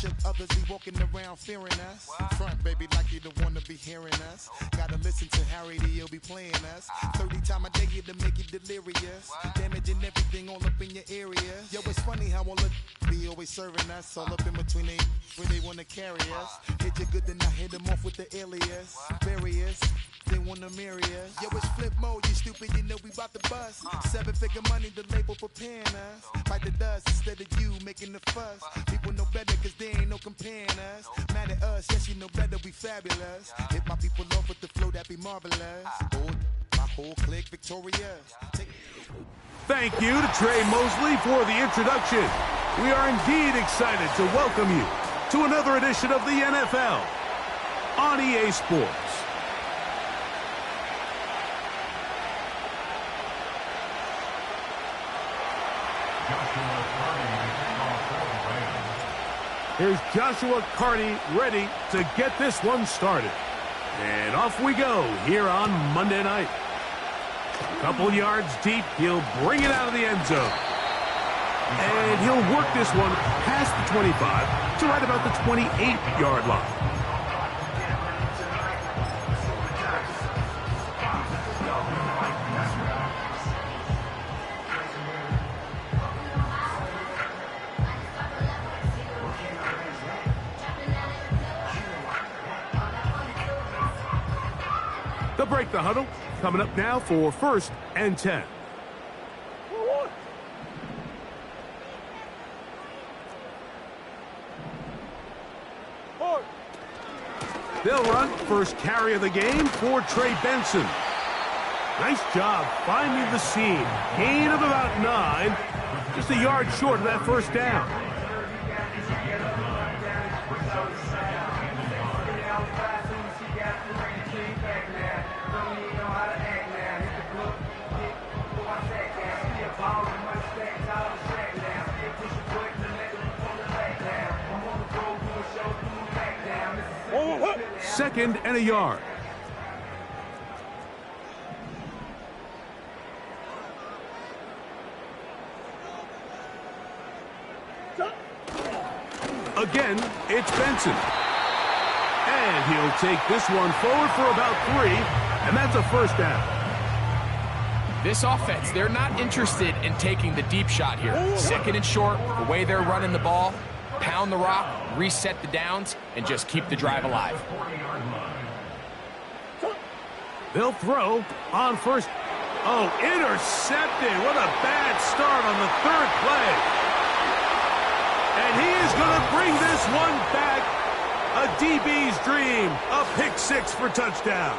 shook, others be walking around fearing us. Front, baby, like you don't wanna be hearing us. Gotta listen to Harry, he'll be playing us. 30 times a day to make you delirious. Damaging everything all up in your area. Yo, it's funny how all the be always serving us. All up in between they where they wanna carry us. Hit you good, then I hit them off with the alias. Barriers. They wanna marry us. Yo, it's flip mode, you stupid, you know we bout to bust. 7-figure money, the label preparing us. Fight the dust instead of you making the fuss. People know better cause there ain't no comparing us. Mad at us, yes you know better, we fabulous. Hit my people off with the flow, that be marvelous. My whole clique victorious. Thank you to Trey Mosley for the introduction. We are indeed excited to welcome you to another edition of the NFL on EA Sports. Here's Joshua Carney ready to get this one started. And off we go here on Monday night. A couple yards deep, he'll bring it out of the end zone. And he'll work this one past the 25 to right about the 28-yard line. They'll break the huddle. Coming up now for 1st and 10. They'll run first carry of the game for Trey Benson. Nice job finding the seam. Gain of about 9. Just a yard short of that first down. Second and a yard. Again, it's Benson. And he'll take this one forward for about 3, and that's a first down. This offense, they're not interested in taking the deep shot here. 2nd and short, the way they're running the ball, pound the rock, reset the downs, and just keep the drive alive. They'll throw on first. Oh, intercepted. What a bad start on the 3rd play. And he is going to bring this one back. A DB's dream. A pick 6 for touchdown.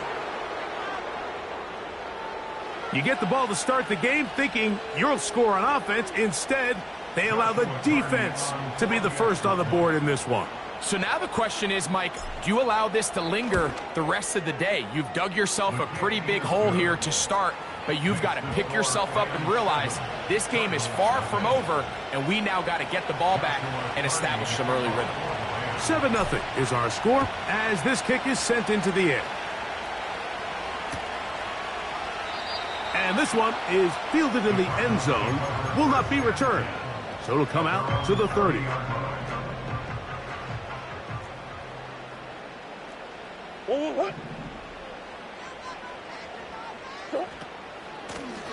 You get the ball to start the game thinking you'll score on offense. Instead, they allow the defense to be the first on the board in this one. So now the question is, Mike, do you allow this to linger the rest of the day? You've dug yourself a pretty big hole here to start, but you've got to pick yourself up and realize this game is far from over, and we now got to get the ball back and establish some early rhythm. 7-0 is our score as this kick is sent into the air. And this one is fielded in the end zone, will not be returned. So it'll come out to the 30.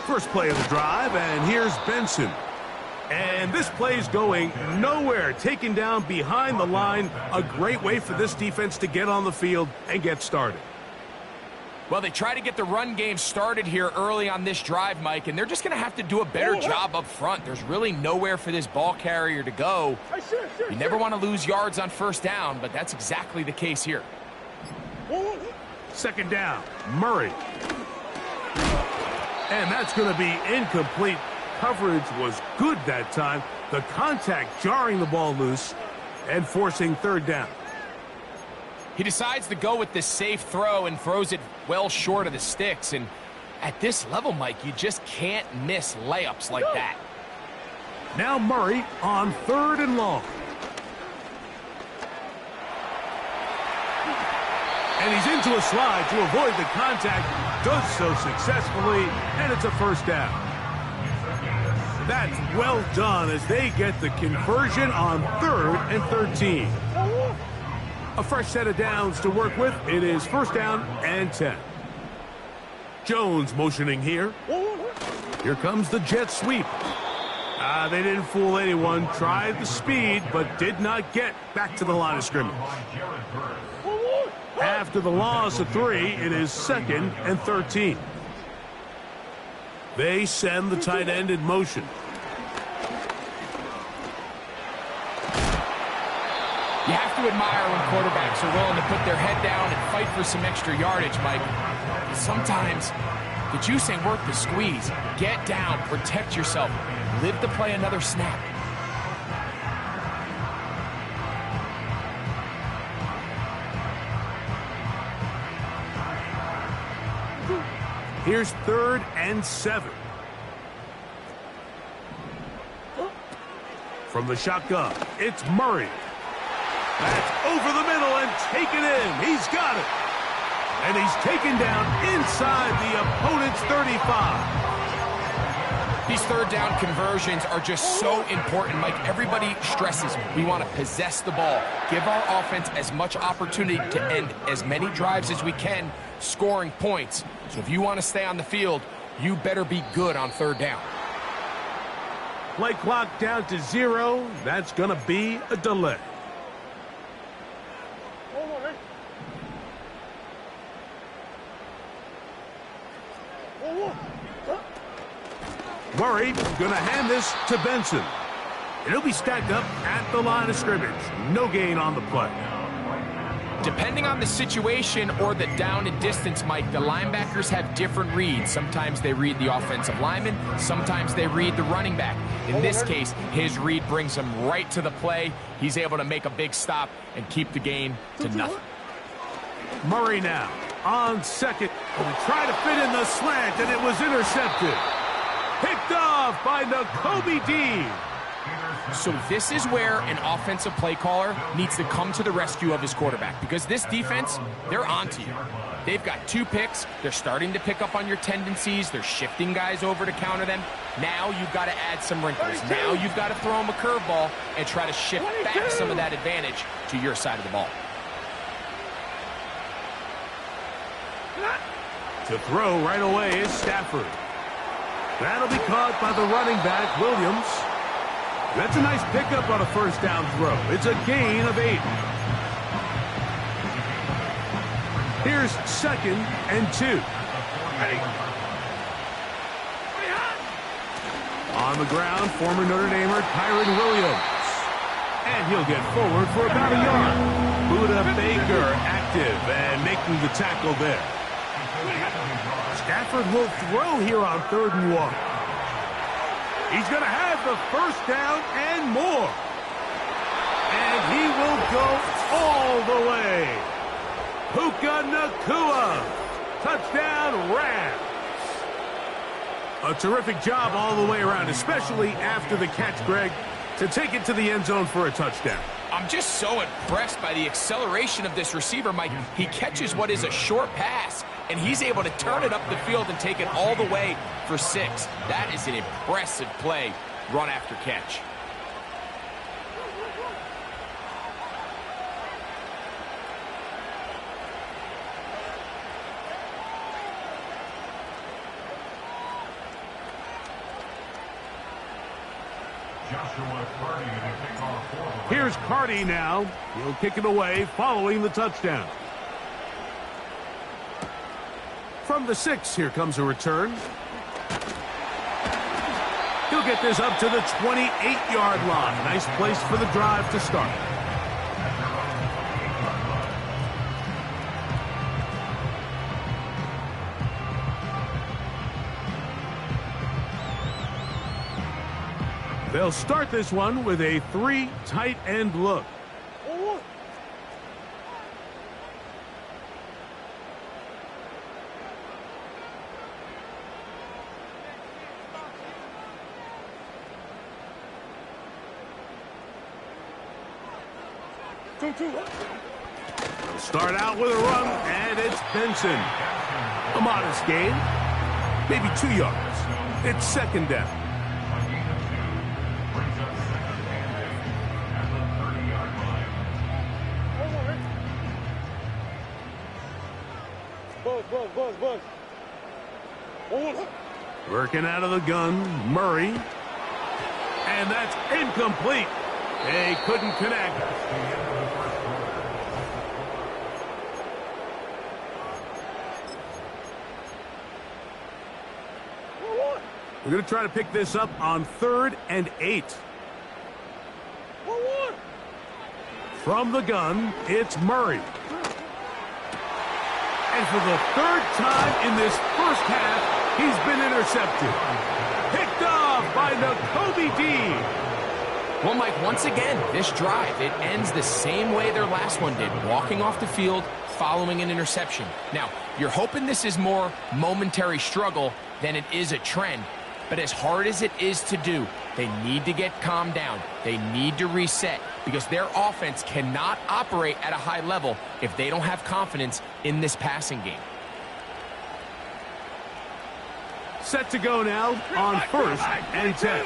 First play of the drive, and here's Benson. And this play's going nowhere, taken down behind the line. A great way for this defense to get on the field and get started. Well, they try to get the run game started here early on this drive, Mike, and they're just going to have to do a better job up front. There's really nowhere for this ball carrier to go. You never want to lose yards on first down, but that's exactly the case here. 2nd down, Murray. And that's going to be incomplete. Coverage was good that time. The contact jarring the ball loose and forcing 3rd down. He decides to go with this safe throw and throws it well short of the sticks. And at this level, Mike, you just can't miss layups like that. Now Murray on 3rd and long. And he's into a slide to avoid the contact. Does so successfully, and it's a first down. That's well done as they get the conversion on 3rd and 13. A fresh set of downs to work with. It is 1st down and 10. Jones motioning here. Here comes the jet sweep. They didn't fool anyone. Tried the speed, but did not get back to the line of scrimmage. After the loss of 3, it is 2nd and 13. They send the tight end in motion. You have to admire when quarterbacks are willing to put their head down and fight for some extra yardage, Mike. Sometimes the juice ain't worth the squeeze. Get down, protect yourself, live to play another snap. Here's 3rd and 7. From the shotgun, it's Murray. That's over the middle and taken in. He's got it. And he's taken down inside the opponent's 35. These 3rd down conversions are just so important, Mike. Everybody stresses we want to possess the ball, give our offense as much opportunity to end as many drives as we can, scoring points. So if you want to stay on the field, you better be good on 3rd down. Play clock down to 0. That's going to be a delay. Murray going to hand this to Benson. It'll be stacked up at the line of scrimmage. No gain on the play. Depending on the situation or the down and distance, Mike, the linebackers have different reads. Sometimes they read the offensive lineman. Sometimes they read the running back. In this case, his read brings him right to the play. He's able to make a big stop and keep the gain to nothing. Murray now on 2nd. Will try to fit in the slant, and it was intercepted. Picked off by Nakobe Dean. So this is where an offensive play caller needs to come to the rescue of his quarterback, because this defense, they're onto you. They've got 2 picks. They're starting to pick up on your tendencies. They're shifting guys over to counter them. Now you've got to add some wrinkles. Now you've got to throw them a curveball and try to shift back some of that advantage to your side of the ball. To throw right away is Stafford. That'll be caught by the running back, Williams. That's a nice pickup on a 1st down throw. It's a gain of 8. Here's 2nd and 2. On the ground, former Notre Damer Kyron Williams. And he'll get forward for about a yard. Buda Baker active and making the tackle there. Stafford will throw here on 3rd and 1. He's going to have the 1st down and more. And he will go all the way. Puka Nacua. Touchdown, Rams. A terrific job all the way around, especially after the catch, Greg, to take it to the end zone for a touchdown. I'm just so impressed by the acceleration of this receiver, Mike. He catches what is a short pass, and he's able to turn it up the field and take it all the way for 6. That is an impressive play, run after catch. Here's Carty now. He'll kick it away following the touchdown. From the 6, here comes a return. He'll get this up to the 28-yard line. Nice place for the drive to start. They'll start this one with a 3 tight end look. They'll start out with a run, and it's Benson. A modest gain, maybe 2 yards. It's 2nd down. Working out of the gun, Murray. And that's incomplete. They couldn't connect. We're going to try to pick this up on 3rd and 8. From the gun, it's Murray. And for the 3rd time in this first half, he's been intercepted. Picked off by Nakobe Dean. Well, Mike, once again, this drive, it ends the same way their last one did, walking off the field, following an interception. Now, you're hoping this is more momentary struggle than it is a trend, but as hard as it is to do, they need to get calmed down. They need to reset because their offense cannot operate at a high level if they don't have confidence in this passing game. Set to go now on 1st and 10.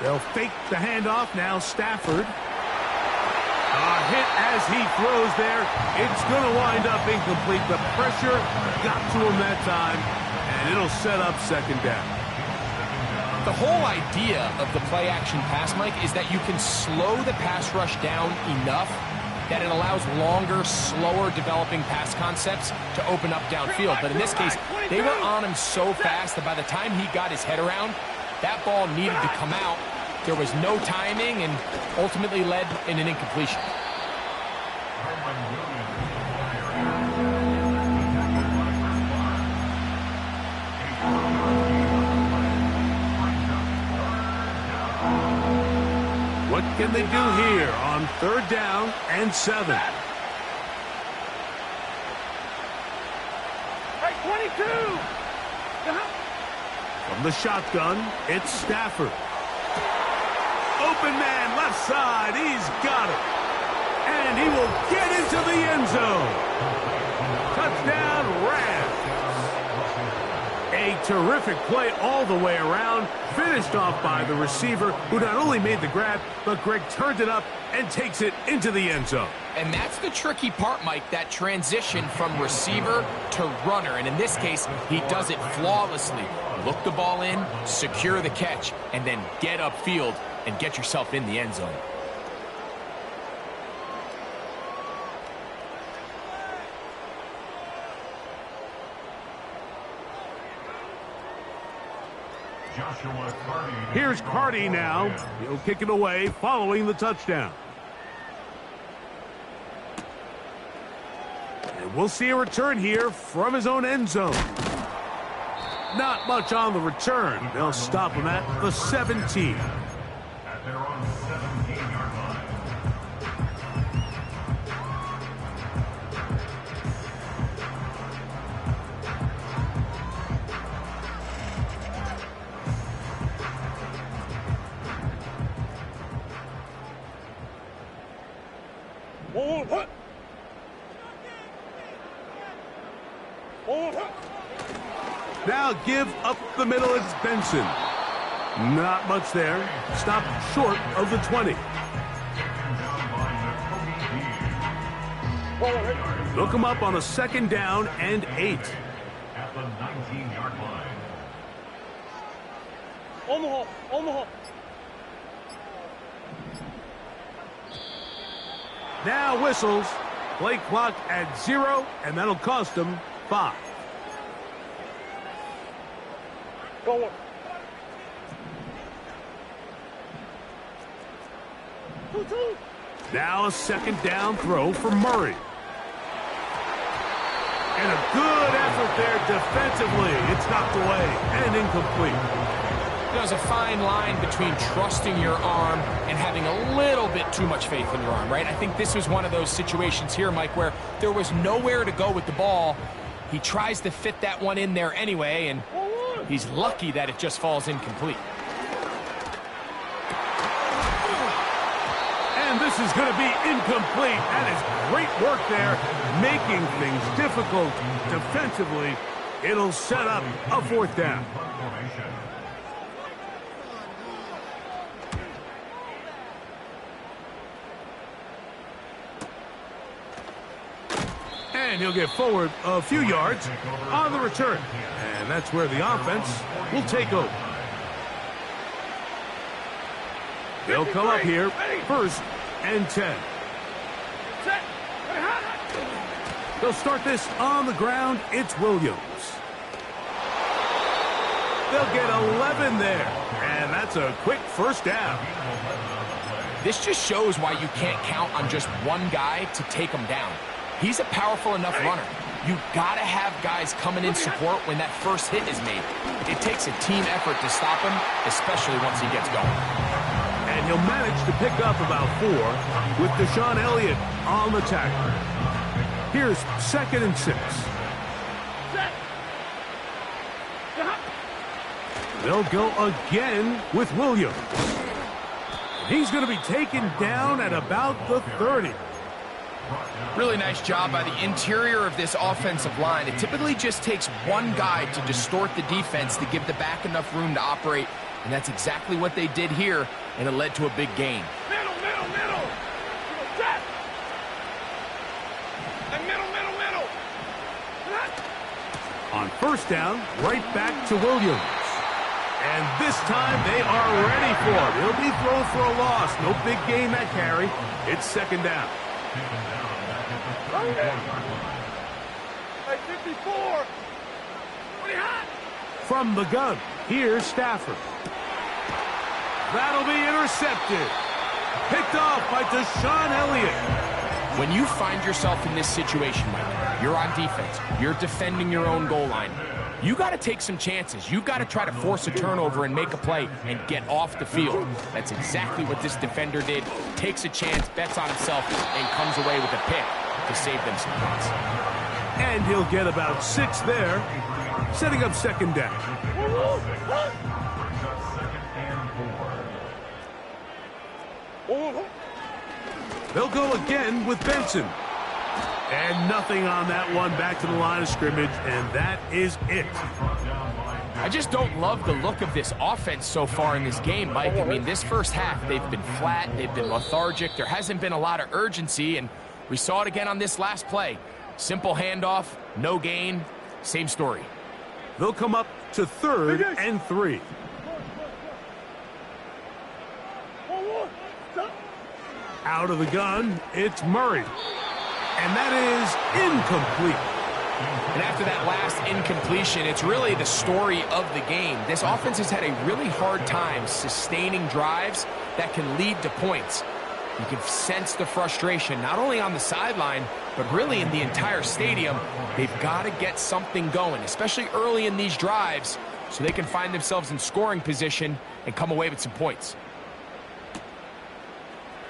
They'll fake the handoff now. Stafford. A hit as he throws there. It's going to wind up incomplete. The pressure got to him that time, and it'll set up 2nd down. The whole idea of the play-action pass, Mike, is that you can slow the pass rush down enough that it allows longer, slower developing pass concepts to open up downfield. But in this case, they were on him so fast that by the time he got his head around, that ball needed to come out. There was no timing and ultimately led in an incompletion. What can they do here on 3rd down and 7? Hey, 22! From the shotgun, it's Stafford. Open man, left side, he's got it. And he will get into the end zone. Touchdown, Rams. A terrific play all the way around, finished off by the receiver, who not only made the grab, but Greg turned it up and takes it into the end zone. And that's the tricky part, Mike, that transition from receiver to runner. And in this case, he does it flawlessly. Look the ball in, secure the catch, and then get upfield and get yourself in the end zone. Here's Carty now. He'll kick it away following the touchdown. And we'll see a return here from his own end zone. Not much on the return. They'll stop him at the 17. At their own 17-yard line. Now give up the middle, it's Benson. Not much there. Stopped short of the 20. Look him up on a 2nd down and 8. At the 19-yard line. Omaha. Now whistles. Play clock at 0, and that'll cost them 5. Go on. Now a 2nd down throw for Murray. And a good effort there defensively. It's knocked away and incomplete. There's a fine line between trusting your arm and having a little bit too much faith in your arm, right? I think this was one of those situations here, Mike, where there was nowhere to go with the ball. He tries to fit that one in there anyway, and he's lucky that it just falls incomplete. And this is going to be incomplete. That is great work there, making things difficult defensively. It'll set up a 4th down. And he'll get forward a few yards on the return. And that's where the offense will take over. They'll come up here, 1st and 10. They'll start this on the ground. It's Williams. They'll get 11 there. And that's a quick first down. This just shows why you can't count on just one guy to take him down. He's a powerful enough runner. You got to have guys coming in support when that first hit is made. It takes a team effort to stop him, especially once he gets going. And he'll manage to pick up about 4 with Deshaun Elliott on the tackle. Here's 2nd and 6. They'll go again with Williams. He's going to be taken down at about the 30. Really nice job by the interior of this offensive line. It typically just takes one guy to distort the defense to give the back enough room to operate, and that's exactly what they did here, and it led to a big gain. Middle. Set. And middle. On 1st down, right back to Williams. And this time they are ready for it. He'll be thrown for a loss. No big gain that carry. It's 2nd down. Hey, 54. From the gun, here's Stafford. That'll be intercepted. Picked off by Deshaun Elliott. When you find yourself in this situation, Mike, you're on defense, you're defending your own goal line, you got to take some chances. You got to try to force a turnover and make a play and get off the field. That's exactly what this defender did. Takes a chance, bets on himself, and comes away with a pick to save them some points. And he'll get about 6 there, setting up 2nd down. They'll go again with Benson. And nothing on that one, back to the line of scrimmage, and that is it. I just don't love the look of this offense so far in this game, Mike. I mean, this first half, they've been flat, they've been lethargic, there hasn't been a lot of urgency, and we saw it again on this last play. Simple handoff, no gain, same story. They'll come up to 3rd and 3. Out of the gun, it's Murray. And that is incomplete. And after that last incompletion, it's really the story of the game. This offense has had a really hard time sustaining drives that can lead to points. You can sense the frustration, not only on the sideline, but really in the entire stadium. They've got to get something going, especially early in these drives, so they can find themselves in scoring position and come away with some points.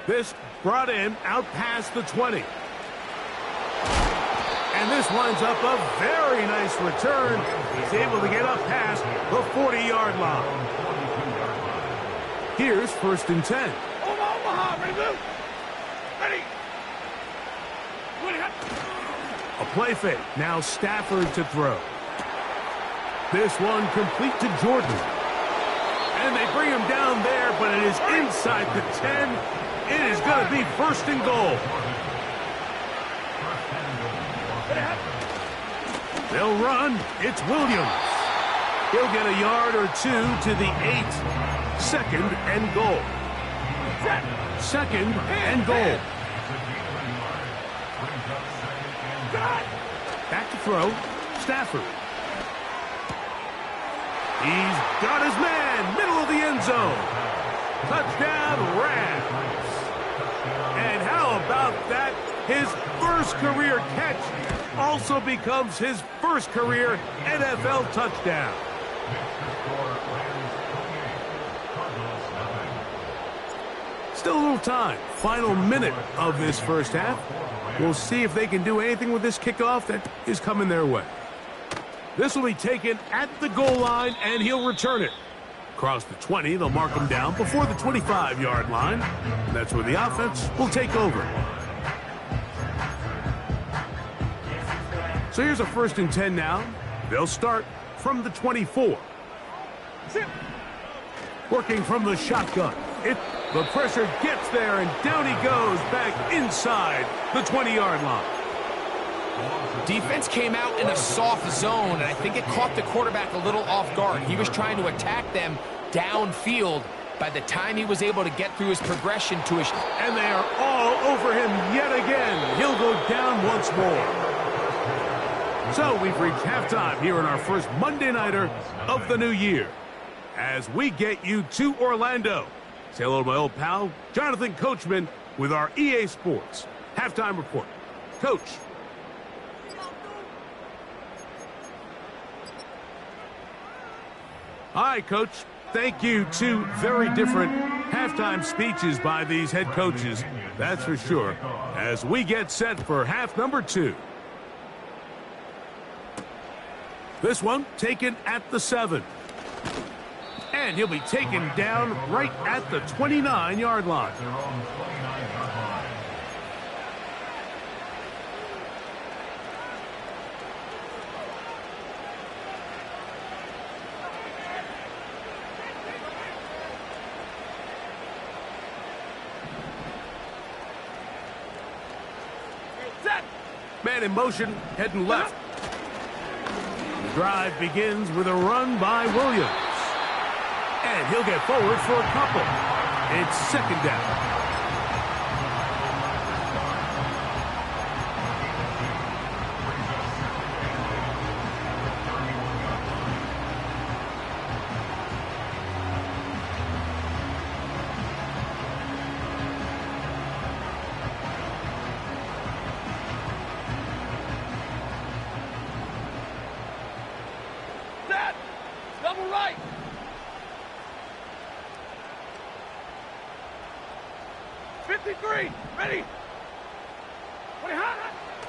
This brought in out past the 20. And this lines up a very nice return. He's able to get up past the 40-yard line. Here's 1st and 10. A play fake. Now Stafford to throw. This one complete to Jordan. And they bring him down there, but it is inside the 10. It is going to be 1st and goal. They'll run. It's Williams. He'll get a yard or 2 to the 8. 2nd and goal. 2nd and goal. Back to throw. Stafford. He's got his man. Middle of the end zone. Touchdown, Rams. And how about that? His first career catch also becomes his first career NFL touchdown. Still a little time. Final minute of this first half. We'll see if they can do anything with this kickoff that is coming their way. This will be taken at the goal line, and he'll return it. Across the 20, they'll mark him down before the 25-yard line. And that's where the offense will take over. So here's a 1st and 10 now. They'll start from the 24. Working from the shotgun. The pressure gets there, and down he goes back inside the 20-yard line. Defense came out in a soft zone, and I think it caught the quarterback a little off guard. He was trying to attack them downfield. By the time he was able to get through his progression to his... And they are all over him yet again. He'll go down once more. So we've reached halftime here in our first Monday Nighter of the new year. As we get you to Orlando. Say hello to my old pal, Jonathan Coachman, with our EA Sports halftime report. Coach. Hi, Coach. Thank you. Two very different halftime speeches by these head coaches, that's for sure, as we get set for half number 2. This one taken at the 7. And he'll be taken down right at the 29-yard line. Man in motion, heading left. The drive begins with a run by Williams. And he'll get forward for a couple. It's second down. Double right. Ready.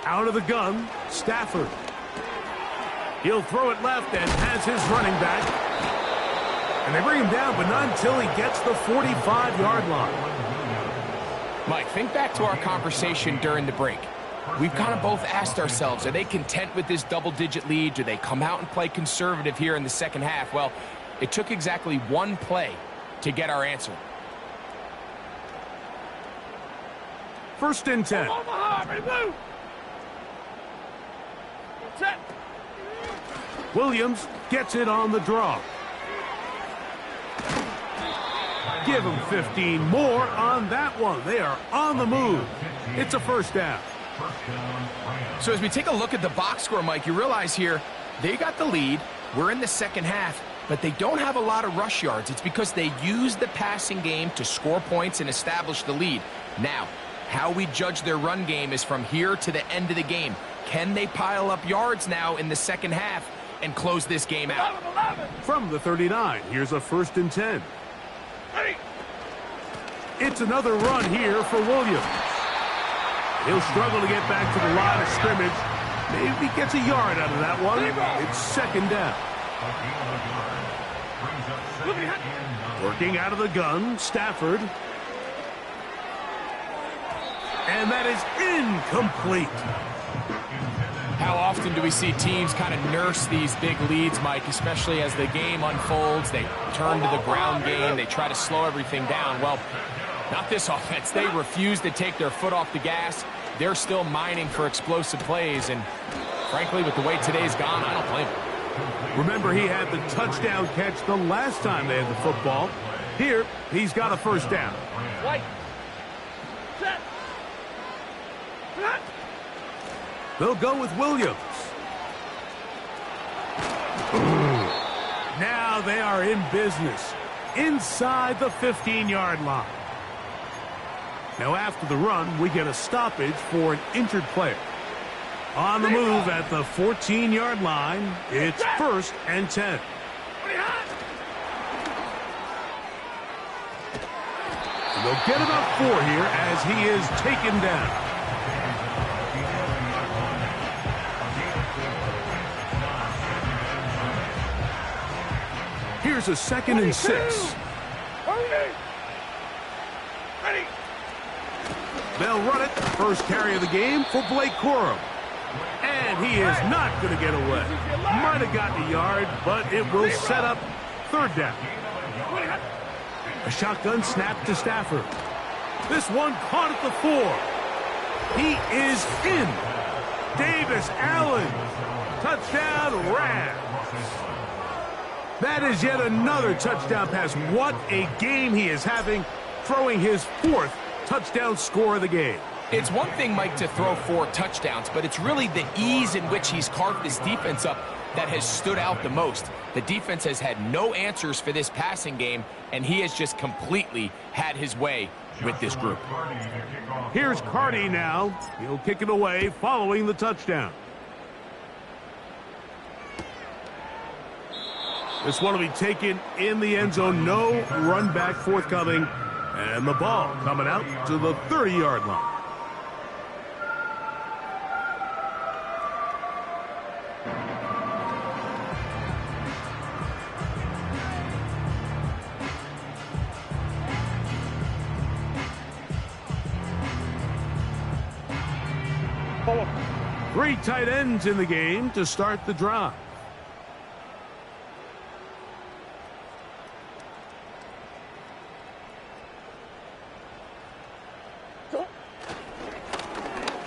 Out of the gun, Stafford. He'll throw it left and has his running back. And they bring him down, but not until he gets the 45-yard line. Mike, think back to our conversation during the break. We've kind of both asked ourselves, are they content with this double-digit lead? Do they come out and play conservative here in the second half? Well, it took exactly one play to get our answer. First and 10. Ready, move. Set. Williams gets it on the draw. Give him 15 more on that one. They are on the move. It's a first down. So as we take a look at the box score, Mike, you realize here they got the lead. We're in the second half, but they don't have a lot of rush yards. It's because they use the passing game to score points and establish the lead. Now, how we judge their run game is from here to the end of the game. Can they pile up yards now in the second half and close this game out? 11. From the 39, here's a first and 10. Ready. It's another run here for Williams. He'll struggle to get back to the line of scrimmage. Maybe gets a yard out of that one. It's second down. Working out of the gun, Stafford. And that is incomplete. How often do we see teams kind of nurse these big leads, Mike, especially as the game unfolds? They turn to the ground game. They try to slow everything down. Well, not this offense. They refuse to take their foot off the gas. They're still mining for explosive plays. And frankly, with the way today's gone, I don't blame them. Remember, he had the touchdown catch the last time they had the football. Here, he's got a first down. Right. Set. They'll go with Williams. Now they are in business inside the 15-yard line. Now after the run, we get a stoppage for an injured player. On the move at the 14-yard line, it's first and 10. And they'll get about 4 here as he is taken down. Here's a second and 6. Ready. They'll run it. First carry of the game for Blake Corum. And he is not going to get away. Might have gotten a yard, but it will set up third down. A shotgun snap to Stafford. This one caught at the 4. He is in. Davis Allen. Touchdown, Rams. That is yet another touchdown pass. What a game he is having, throwing his 4th touchdown score of the game. It's one thing, Mike, to throw 4 touchdowns, but it's really the ease in which he's carved this defense up that has stood out the most. The defense has had no answers for this passing game, and he has just completely had his way with this group. Here's Carty now. He'll kick it away following the touchdown. This one will be taken in the end zone. No run back forthcoming. And the ball coming out to the 30-yard line. Three tight ends in the game to start the drive.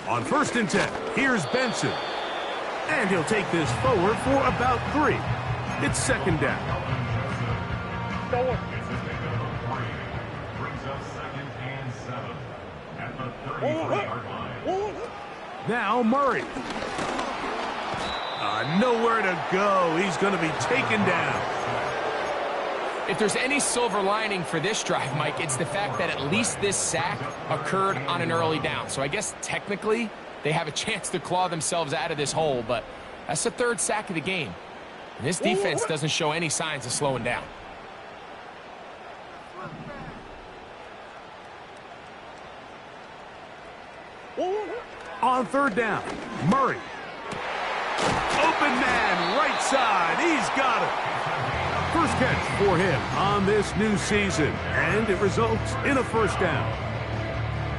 On 1st and 10, here's Benson. And he'll take this forward for about 3. It's 2nd down. Brings up 2nd and 7 at the 33-yard line. Now Murray. Nowhere to go. He's going to be taken down. If there's any silver lining for this drive, Mike, it's the fact that at least this sack occurred on an early down. So I guess technically they have a chance to claw themselves out of this hole, but that's the 3rd sack of the game. And this defense doesn't show any signs of slowing down. On 3rd down, Murray. Open man, right side. He's got it. First catch for him on this new season, and it results in a 1st down.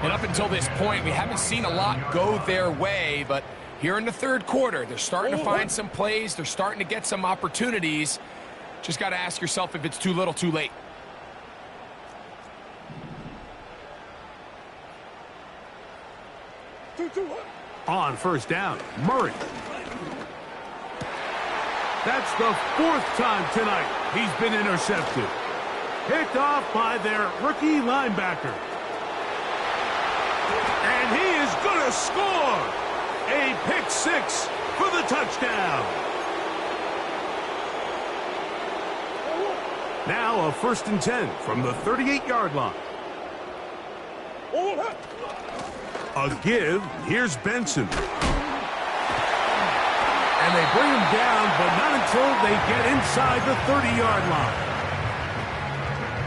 And up until this point, we haven't seen a lot go their way, but here in the 3rd quarter, they're starting to find some plays. They're starting to get some opportunities. Just got to ask yourself if it's too little, too late. On 1st down, Murray. That's the 4th time tonight he's been intercepted. Picked off by their rookie linebacker. And he is going to score. A pick 6 for the touchdown. Now a 1st and 10 from the 38-yard line. A give. Here's Benson. And they bring him down, but not until they get inside the 30-yard line.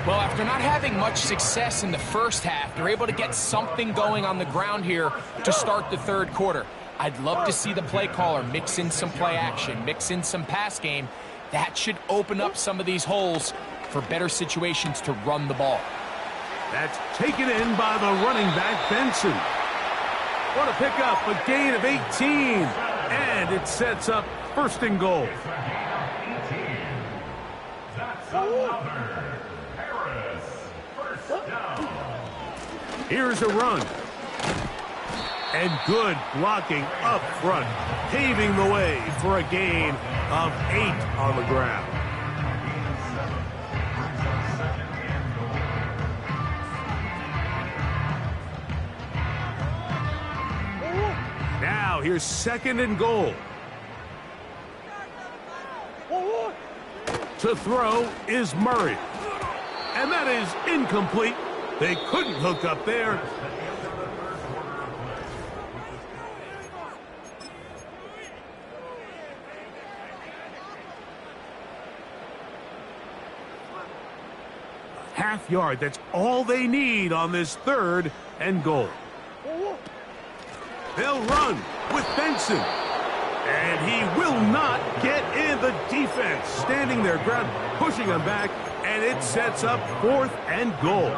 Well, after not having much success in the first half, they're able to get something going on the ground here to start the 3rd quarter. I'd love to see the play caller mix in some play action, mix in some pass game. That should open up some of these holes for better situations to run the ball. That's taken in by the running back, Benson. What a pickup, a gain of 18. And it sets up 1st and goal. That's another. Harris, 1st down. Here's a run. And good blocking up front, paving the way for a gain of 8 on the ground. Now here's 2nd and goal. To throw is Murray. And that is incomplete. They couldn't hook up there. Half yard, that's all they need on this 3rd and goal. They'll run with Benson. And he will not get in. The defense standing their ground, pushing him back, and it sets up 4th and goal.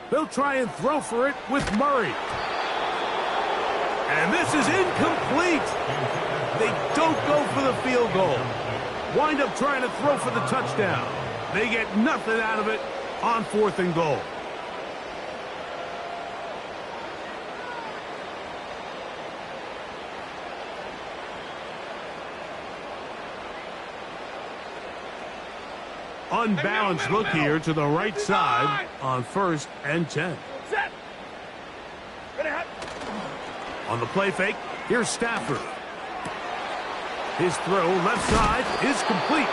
They'll try and throw for it with Murray. And this is incomplete. They don't go for the field goal. wind up trying to throw for the touchdown. They get nothing out of it on 4th and goal. Unbalanced look here to the right side on 1st and 10. Set. Ready, hot. On the play fake, here's Stafford. His throw left side is complete.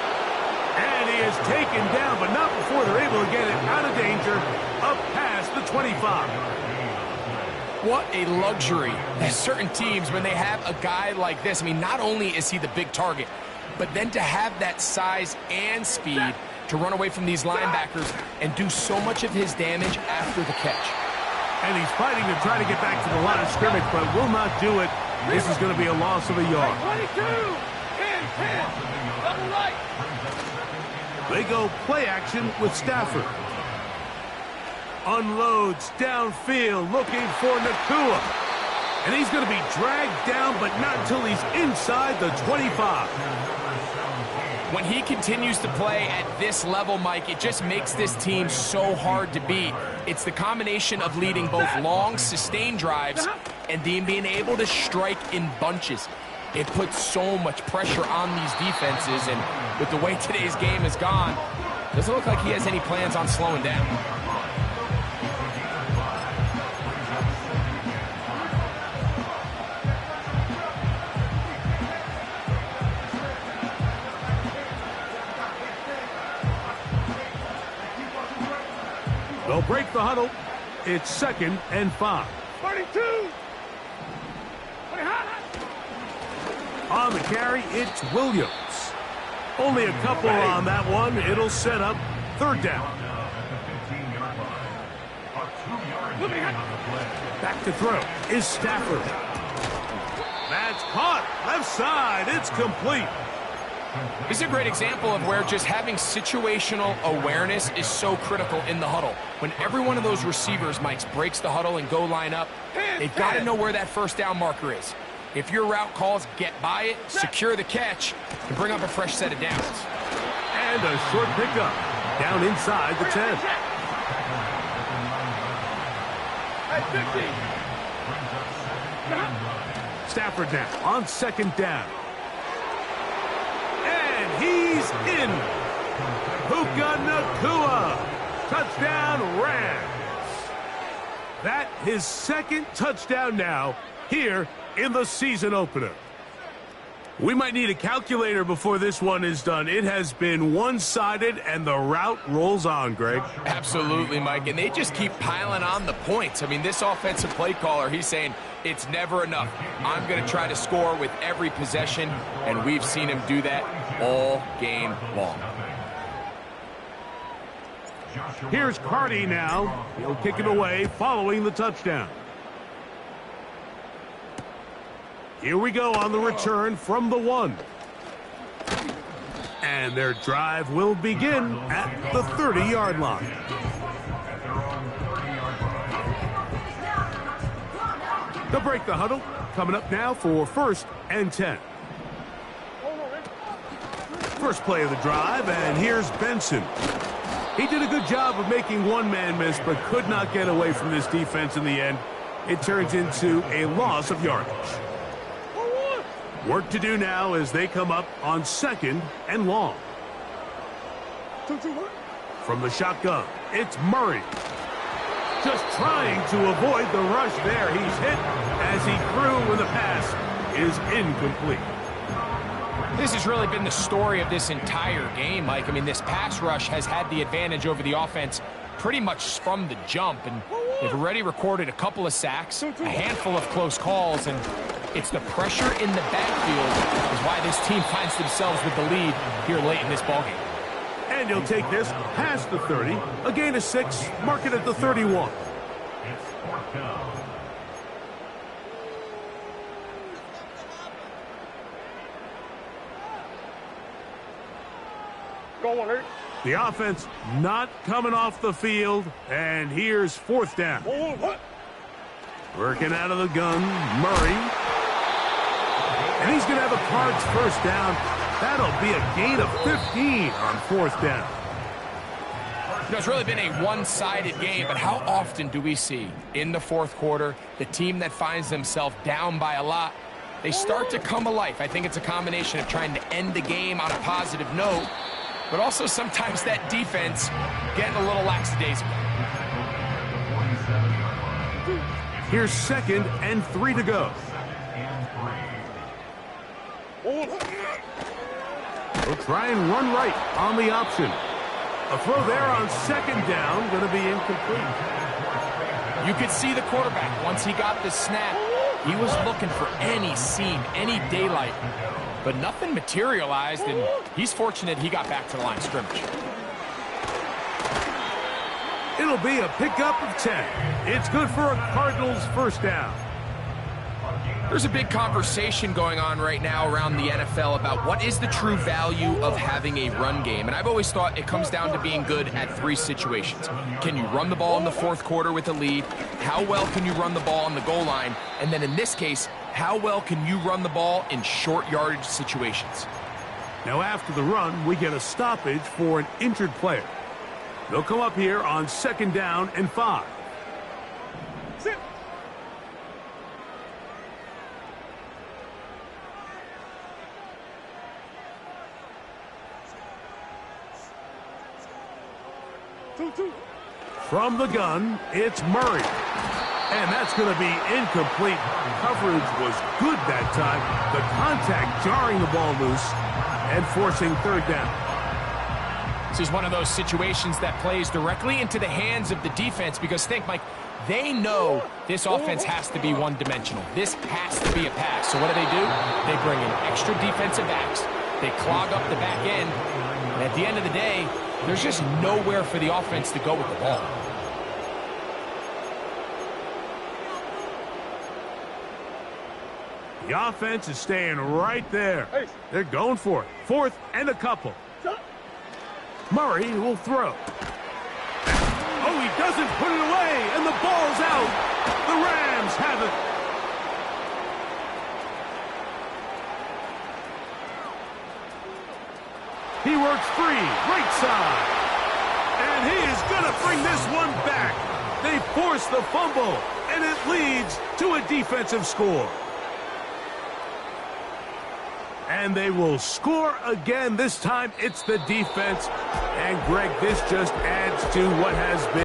And he is taken down, but not before they're able to get it out of danger, up past the 25. What a luxury. There's certain teams, when they have a guy like this, I mean, not only is he the big target, but then to have that size and speed to run away from these linebackers and do so much of his damage after the catch. And he's fighting to try to get back to the line of scrimmage, but will not do it. This is going to be a loss of a yard. 22. 10. Double right. They go play action with Stafford. Unloads downfield looking for Nakua. And he's going to be dragged down, but not until he's inside the 25. When he continues to play at this level, Mike, it just makes this team so hard to beat. It's the combination of leading both long, sustained drives and being able to strike in bunches. It puts so much pressure on these defenses, and with the way today's game has gone, doesn't look like he has any plans on slowing down. They'll break the huddle. It's 2nd and 5. 32. On the carry, it's Williams. Only a couple on that one. It'll set up 3rd down. Back to throw is Stafford. That's caught. Left side. It's complete. This is a great example of where just having situational awareness is so critical in the huddle. When every one of those receivers, Mike, breaks the huddle and go line up, they've got to know where that 1st down marker is. If your route calls, get by it, secure the catch, and bring up a fresh set of downs. And a short pickup down inside the 10. Stafford now on 2nd down. He's in. Puka Nakua. Touchdown, Rams. That his 2nd touchdown now here in the season opener. We might need a calculator before this one is done. It has been one-sided, and the route rolls on, Greg. Absolutely, Mike, and they just keep piling on the points. I mean, this offensive play caller, he's saying it's never enough. I'm going to try to score with every possession, and we've seen him do that all game long. Here's Carty now. He'll kick it away following the touchdown. Here we go on the return from the 1. And their drive will begin at the 30-yard line. They'll break the huddle. Coming up now for 1st and 10. First play of the drive, and here's Benson. He did a good job of making one man miss, but could not get away from this defense in the end. It turns into a loss of yardage. Work to do now as they come up on 2nd and long. From the shotgun, it's Murray. Just trying to avoid the rush there. He's hit as he threw when the pass is incomplete. This has really been the story of this entire game, Mike. I mean, this pass rush has had the advantage over the offense pretty much from the jump, and they've already recorded a couple of sacks, a handful of close calls, and it's the pressure in the backfield is why this team finds themselves with the lead here late in this ballgame. And he'll take this past the 30, a gain of 6, mark it at the 31. The offense not coming off the field, and here's 4th down. Working out of the gun, Murray. And he's going to have a Cards 1st down That'll be a gain of 15 on 4th down. You know, it's really been a one-sided game, but how often do we see in the 4th quarter the team that finds themselves down by a lot, they start to come alive? I think it's a combination of trying to end the game on a positive note, but also sometimes that defense getting a little lackadaisical. Here's 2nd and 3 to go. We'll try and run right on the option. A throw there on 2nd down, going to be incomplete. You could see the quarterback, once he got the snap, he was looking for any seam, any daylight, but nothing materialized, and he's fortunate he got back to the line of scrimmage. It'll be a pickup of 10. It's good for a Cardinals 1st down. There's a big conversation going on right now around the NFL about what is the true value of having a run game. And I've always thought it comes down to being good at 3 situations. Can you run the ball in the 4th quarter with a lead? How well can you run the ball on the goal line? And then in this case, how well can you run the ball in short yardage situations? Now after the run, we get a stoppage for an injured player. They'll come up here on 2nd down and 5. Sit. Two. From the gun, it's Murray. And that's going to be incomplete. Coverage was good that time. The contact jarring the ball loose and forcing 3rd down. This is one of those situations that plays directly into the hands of the defense because think, Mike, they know this offense has to be one-dimensional. This has to be a pass. So what do? They bring in extra defensive backs. They clog up the back end. And at the end of the day, there's just nowhere for the offense to go with the ball. The offense is staying right there. They're going for it. 4th and a couple. Murray will throw. Oh, he doesn't put it away, and the ball's out. The Rams have it. He works free, right side. And he is going to bring this one back. They force the fumble, and it leads to a defensive score. And they will score again. This time it's the defense. And Greg, this just adds to what has been